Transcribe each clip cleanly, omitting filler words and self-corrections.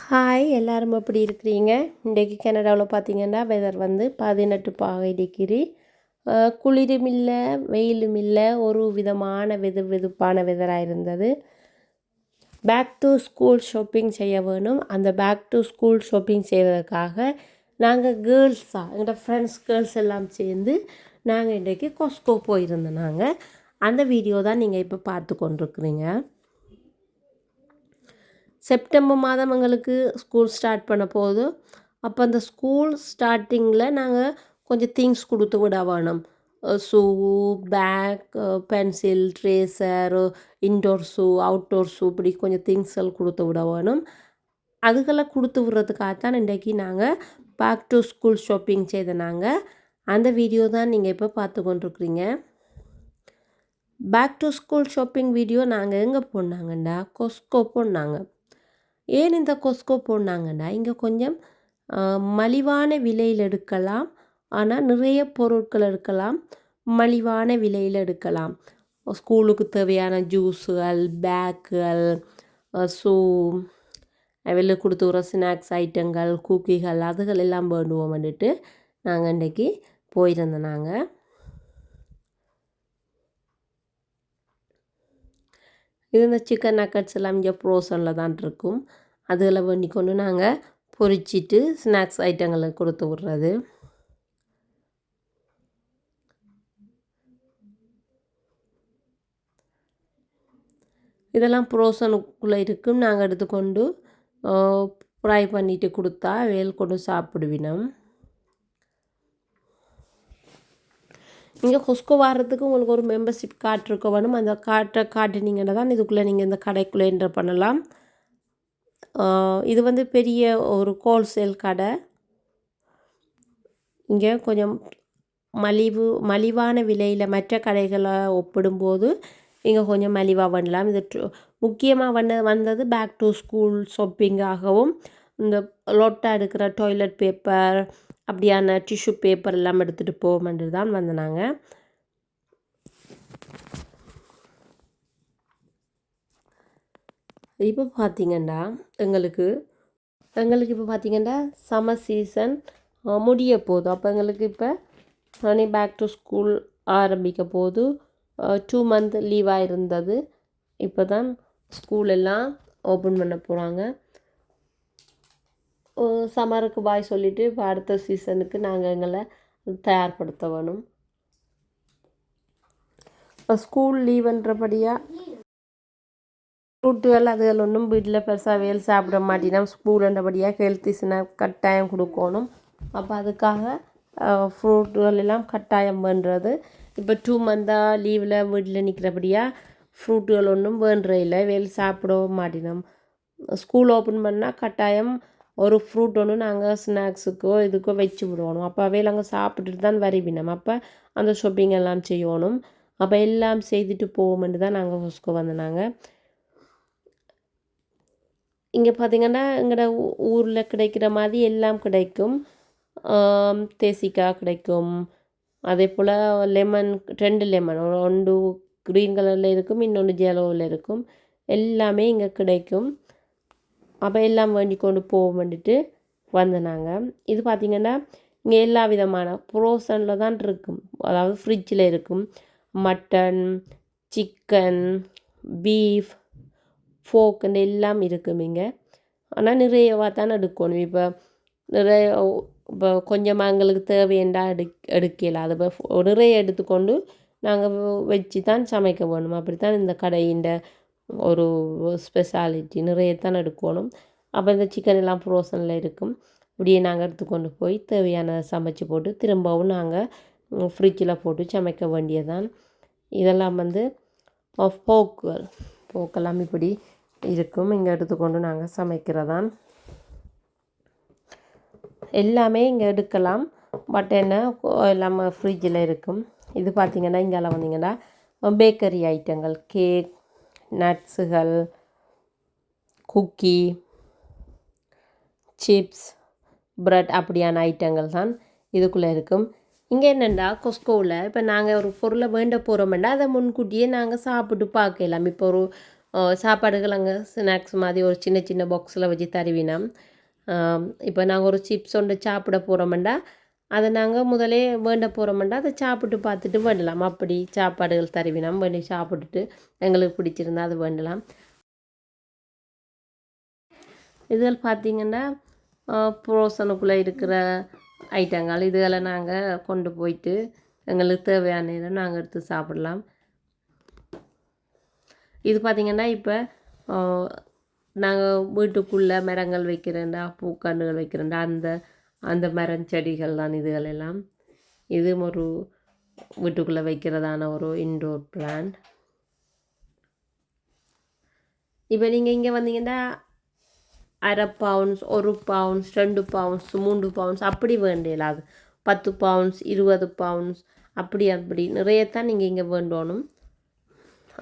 Hi எல்லாரும் எப்படி இருக்கிறீங்க? இன்றைக்கு கனடாவில் பார்த்தீங்கன்னா வெதர் வந்து 18 டிகிரி. குளிரும் இல்லை வெயிலும் இல்லை, ஒரு விதமான வெதுப்பான வெதராக இருந்தது. பேக் டு ஸ்கூல் ஷாப்பிங் செய்ய வேணும். அந்த பேக் டு ஸ்கூல் ஷாப்பிங் செய்வதற்காக நாங்கள் எங்களோட ஃப்ரெண்ட்ஸ் கேர்ள்ஸ் எல்லாம் சேர்ந்து நாங்கள் இன்றைக்கு கொஸ்கோ போயிருந்தோம். நாங்கள் அந்த வீடியோ தான் நீங்கள் இப்போ பார்த்து கொண்டிருக்கிறீங்க. செப்டம்பர் மாதம் எங்களுக்கு ஸ்கூல் ஸ்டார்ட் பண்ண போகுது. அப்போ அந்த ஸ்கூல் ஸ்டார்டிங்கில் நாங்கள் கொஞ்சம் திங்ஸ் கொடுத்து விட வேணும். Shoe, bag, pencil, tracer, indoor shoe, outdoor shoe, இப்படி கொஞ்சம் திங்ஸ் எல்லாம் கொடுத்து விட வேணும். அதுக்கெல்லாம் கொடுத்து விடுறதுக்காகத்தான் இன்றைக்கி நாங்கள் பேக் டு ஸ்கூல் ஷாப்பிங் செய்த நாங்கள் அந்த வீடியோ தான் நீங்கள் இப்போ பார்த்து கொண்டிருக்கிறீங்க. Back to school shopping video நாங்கள் எங்கே போனாங்கண்டா கொஸ்கோ போனாங்க. ஏன் இந்த கொஸ்கோ போனாங்கன்னா இங்கே கொஞ்சம் மலிவான விலையில் எடுக்கலாம். ஆனால் நிறைய பொருட்கள் எடுக்கலாம், மலிவான விலையில் எடுக்கலாம். ஸ்கூலுக்கு தேவையான ஜூஸுகள், பேக்குகள், ஷூ, வெளில கொடுத்து வர ஸ்நாக்ஸ் ஐட்டங்கள், குக்கிகள், அதுகள் எல்லாம் வேண்டுவோம் வந்துட்டு நாங்கள் இன்றைக்கி போயிருந்தோம். நாங்கள் இது இந்த சிக்கன் நக்கட்ஸ் எல்லாம் இங்கே ப்ரோசனில் தான் இருக்கும். அதில் வேண்டி கொண்டு நாங்கள் பொரிச்சிட்டு ஸ்நாக்ஸ் ஐட்டங்களை கொடுத்து விட்றது. இதெல்லாம் ப்ரோசனுக்குள்ளே இருக்கும். நாங்கள் எடுத்துக்கொண்டு ஃப்ரை பண்ணிட்டு கொடுத்தா வேல் கொண்டு சாப்பிடுவினோம். இங்கே கொஸ்கோ வாரத்துக்கு உங்களுக்கு ஒரு மெம்பர்ஷிப் கார்டு இருக்க வேணும். அந்த கார்டை காட்டினீங்கன்னா தான் இதுக்குள்ளே நீங்கள் இந்த கடைக்குள்ளே என்டர் பண்ணலாம். இது வந்து பெரிய ஒரு ஹோல்சேல் கடை. இங்கே கொஞ்சம் மலிவான விலையில் மற்ற கடைகளை ஒப்பிடும்போது இங்கே கொஞ்சம் மலிவாக பண்ணலாம். இது முக்கியமாக வந்தது பேக் டு ஸ்கூல் ஷாப்பிங்காகவும் இந்த லொட்டாக எடுக்கிற டாய்லெட் பேப்பர், அப்படியான டிஷ்யூ பேப்பர் எல்லாம் எடுத்துகிட்டு போகமென்று தான் வந்தாங்க. இப்போ பார்த்திங்கன்னா எங்களுக்கு இப்போ பார்த்திங்கன்னா சம்மர் சீசன் முடிய போகுது. அப்போ எங்களுக்கு இப்போ பேக் டு ஸ்கூல் ஆரம்பிக்க போது 2 மந்த் லீவாக இருந்தது. இப்போ தான் ஸ்கூல் எல்லாம் ஓப்பன் பண்ண போகிறாங்க. சம்மருக்கு பாய் சொல்லிவிட்டு இப்போ அடுத்த சீசனுக்கு நாங்கள் எங்களை தயார்படுத்த வேணும். ஸ்கூல் லீவுன்றபடியாக ஃப்ரூட்டுகள் அதுகள் ஒன்றும் வீட்டில் பெருசாக வேல் சாப்பிட மாட்டினா ஸ்கூலுன்றபடியாக ஹெல்த்தி ஸ்நாக்ஸ் கட்டாயம் கொடுக்கணும். அப்போ அதுக்காக ஃப்ரூட்டுகள் எல்லாம் கட்டாயம் பண்ணுறது. இப்போ 2 மந்தாக லீவில் வீட்டில் நிற்கிறபடியாக ஃப்ரூட்டுகள் ஒன்றும் வேண்டுற இல்லை, வேல் சாப்பிடவும் மாட்டினோம். ஸ்கூல் ஓப்பன் பண்ணால் கட்டாயம் ஒரு ஃப்ரூட் ஒன்று நாங்கள் ஸ்நாக்ஸுக்கோ இதுக்கோ வச்சு விடுவோம். அப்போ வேல் அங்கே சாப்பிட்டுட்டு தான் வருவினோம். அப்போ அந்த ஷாப்பிங் எல்லாம் செய்யணும். அப்போ எல்லாம் செய்துட்டு போவோம்னு தான் நாங்கள் கொஸ்கோ வந்தோம். இங்கே பார்த்திங்கன்னா எங்களோட ஊரில் கிடைக்கிற மாதிரி எல்லாம் கிடைக்கும். தேசிக்காய் கிடைக்கும். அதே போல் லெமன், 2 லெமன், ஒன்று க்ரீன் கலரில் இருக்கும், இன்னொன்று ஜெலோவில் இருக்கும். எல்லாமே இங்கே கிடைக்கும். அப்போ எல்லாம் வேண்டி கொண்டு போக வேண்டிட்டு வந்தோம். இது பார்த்திங்கன்னா இங்கே எல்லா விதமான ப்ரோசனில் தான் இருக்கும். அதாவது ஃப்ரிட்ஜில் இருக்கும். மட்டன், சிக்கன், பீஃப், ஃபோக்குன்னு எல்லாம் இருக்கும் இங்கே. ஆனால் நிறையவா தான் எடுக்கணும். இப்போ கொஞ்சமாக எங்களுக்கு தேவையண்டா எடுக்கலாம். அது நிறைய எடுத்துக்கொண்டு நாங்கள் வச்சு தான் சமைக்க வேணும். அப்படி தான் இந்த கடையின் ஒரு ஸ்பெஷாலிட்டி. நிறைய தான் எடுக்கணும். அப்போ இந்த சிக்கன் எல்லாம் ஃப்ரோசனில் இருக்கும். இப்படியே நாங்கள் எடுத்துக்கொண்டு போய் தேவையான சமைச்சு போட்டு திரும்பவும் நாங்கள் ஃப்ரிட்ஜில் போட்டு சமைக்க வேண்டியதான். இதெல்லாம் வந்து போக்கெல்லாம் இப்படி இருக்கும். இங்கே எடுத்துக்கொண்டு நாங்கள் சமைக்கிறதான். எல்லாமே இங்கே எடுக்கலாம். பட் என்ன எல்லாமே ஃப்ரிட்ஜில் இருக்கும். இது பார்த்திங்கன்னா இங்கெல்லாம் வந்தீங்கன்னா பேக்கரி ஐட்டங்கள், கேக், நட்ஸுகள், குக்கி, சிப்ஸ், ப்ரெட், அப்படியான ஐட்டங்கள் தான் இதுக்குள்ளே இருக்கும். இங்கே என்னென்னா கொஸ்கோவில் இப்போ நாங்கள் ஒரு பொருளை வேண்ட போகிறோம்னா அதை முன்கூட்டியே நாங்கள் சாப்பிட்டு பார்க்கலாம். இப்போ ஒரு சாப்பாடுகள் அங்கே ஸ்நாக்ஸ் மாதிரி ஒரு சின்ன சின்ன பாக்ஸில் வச்சு தருவினோம். இப்போ நாங்கள் ஒரு சிப்ஸ் ஒன்று சாப்பிட போகிறோமெண்டா அதை நாங்கள் முதலே வேண்ட போகிறோமெண்டா அதை சாப்பிட்டு பார்த்துட்டு வேண்டலாம். அப்படி சாப்பாடுகள் தருவினோம். வேண்டி சாப்பிட்டுட்டு எங்களுக்கு பிடிச்சிருந்தா அது வேண்டலாம். இதுகள் பார்த்திங்கன்னா ப்ரோசனுக்குள்ளே இருக்கிற ஐட்டங்கள் இதுகளை நாங்கள் கொண்டு போயிட்டு எங்களுக்கு தேவையான நேரம் நாங்கள் எடுத்து சாப்பிடலாம். இது பார்த்திங்கன்னா இப்போ நாங்கள் வீட்டுக்குள்ளே மரங்கள் வைக்கிறேன்டா பூக்கன்றுகள் வைக்கிறேன்டா அந்த மரம் செடிகள் தான் இதுகள் எல்லாம். இது ஒரு வீட்டுக்குள்ளே வைக்கிறதான ஒரு இன்டோர் பிளான்ட். இப்போ நீங்கள் இங்கே வந்தீங்கன்னா 1/2 பவுண்ட்ஸ் 1 பவுண்ட்ஸ் 2 பவுண்ட்ஸ் 3 பவுண்ட்ஸ் அப்படி வேண்டியல. அது 10 பவுண்ட்ஸ் 20 பவுண்ட்ஸ் அப்படி நிறையத்தான் நீங்கள் இங்கே வேண்டணும்.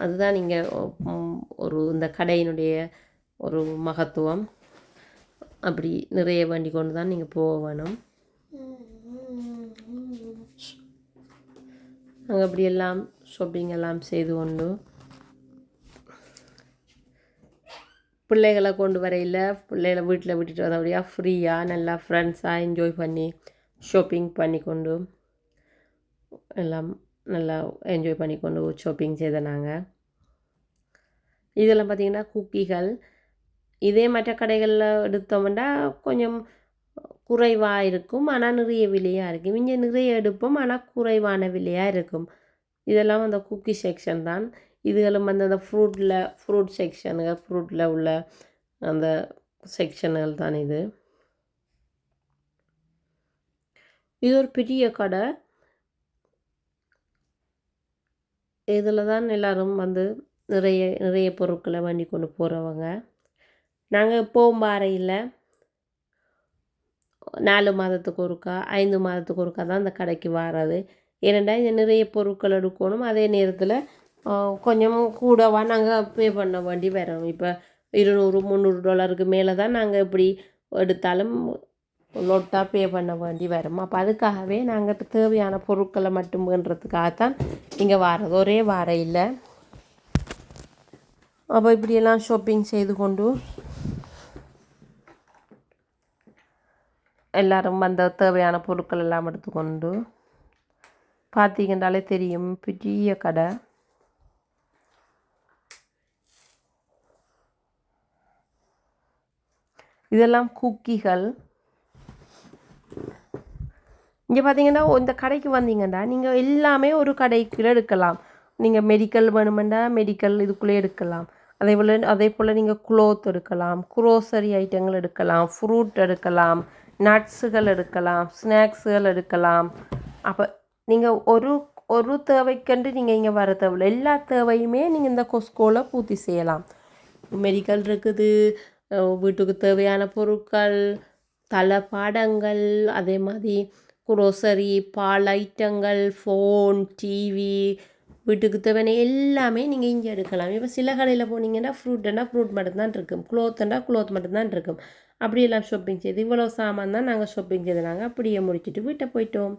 அதுதான் நீங்கள் ஒரு இந்த கடையினுடைய ஒரு மகத்துவம். அப்படி நிறைய வேண்டி கொண்டு தான் நீங்கள் போக வேணும். நாங்கள் அப்படியெல்லாம் ஷாப்பிங் எல்லாம் செய்து கொண்டு பிள்ளைகளை கொண்டு வரையில் பிள்ளைகளை வீட்டில் விட்டுட்டு வந்தபடியாக ஃப்ரீயாக நல்லா ஃப்ரெண்ட்ஸாக என்ஜாய் பண்ணி ஷாப்பிங் பண்ணி கொண்டு எல்லாம் நல்லா என்ஜாய் பண்ணி கொண்டு ஷாப்பிங் செய்த நாங்கள். இதெல்லாம் பார்த்திங்கன்னா குக்கிகள். இதே மற்ற கடைகளில் எடுத்தோம்னா கொஞ்சம் குறைவாக இருக்கும், ஆனால் நிறைய விலையாக இருக்கும். இங்கே நிறைய எடுப்போம், ஆனால் குறைவான விலையாக இருக்கும். இதெல்லாம் அந்த குக்கி செக்ஷன் தான். இதுகளும் வந்து அந்த ஃப்ரூட் செக்ஷனுங்க, ஃப்ரூட்டில் உள்ள அந்த செக்ஷன்கள் தான் இது. இது ஒரு பெரிய கடை. இதில் தான் எல்லோரும் வந்து நிறைய பொருட்களை வாங்கி கொண்டு போகிறவங்க. நாங்கள் எப்போவும் வாரையில் 4 மாதத்துக்கு ஒருக்கா 5 மாதத்துக்கு ஒருக்கா தான் அந்த கடைக்கு வாரது. ஏனெண்டா இது நிறைய பொருட்கள் எடுக்கணும். அதே நேரத்தில் கொஞ்சம் கூடவா நாங்கள் பே பண்ண வேண்டி வரோம். இப்போ $200-300 மேலே தான் நாங்கள் இப்படி எடுத்தாலும் லொட்டாக பே பண்ண வேண்டி வரும். அப்போ அதுக்காகவே நாங்கள் இப்போ தேவையான பொருட்களை மட்டும் வேண்டுறதுக்காகத்தான் இங்கே வாரது, ஒரே வார இல்லை. அப்போ இப்படியெல்லாம் ஷாப்பிங் செய்து கொண்டு எல்லோரும் வந்த தேவையான பொருட்கள் எல்லாம் எடுத்துக்கொண்டு பார்த்தீங்கன்னாலே தெரியும் பெரிய கடை. இதெல்லாம் குக்கிகள். இங்கே பார்த்தீங்கன்னா இந்த கடைக்கு வந்தீங்கன்னா நீங்கள் எல்லாமே ஒரு கடைக்குள்ளே எடுக்கலாம். நீங்கள் மெடிக்கல் வேணுமெண்டா மெடிக்கல் இதுக்குள்ளே எடுக்கலாம். அதே போல் நீங்கள் க்ளோத் எடுக்கலாம், குரோசரி ஐட்டங்கள் எடுக்கலாம், ஃப்ரூட் எடுக்கலாம், நட்ஸுகள் எடுக்கலாம், ஸ்நாக்ஸுகள் எடுக்கலாம். அப்போ நீங்கள் ஒரு தேவைக்கண்டு நீங்கள் இங்கே வர தேவையில்லை. எல்லா தேவையுமே நீங்கள் இந்த கொஸ்கோவில் பூர்த்தி செய்யலாம். மெடிக்கல் இருக்குது, வீட்டுக்கு தேவையான பொருட்கள், தளபாடங்கள், அதே மாதிரி குரோசரி, பால் ஐட்டங்கள், ஃபோன், டிவி, வீட்டுக்கு தேவையான எல்லாமே நீங்கள் இங்கே எடுக்கலாம். இப்போ சில கடையில் போனீங்கன்னா ஃப்ரூட் மட்டும்தான் இருக்கும், க்ளோத் மட்டும்தான் இருக்கும். அப்படியெல்லாம் ஷாப்பிங் செய்து இவ்வளோ சாமான் தான் நாங்கள் ஷாப்பிங் செய்து நாங்கள் அப்படியே முடிச்சுட்டு வீட்டை போயிட்டோம்.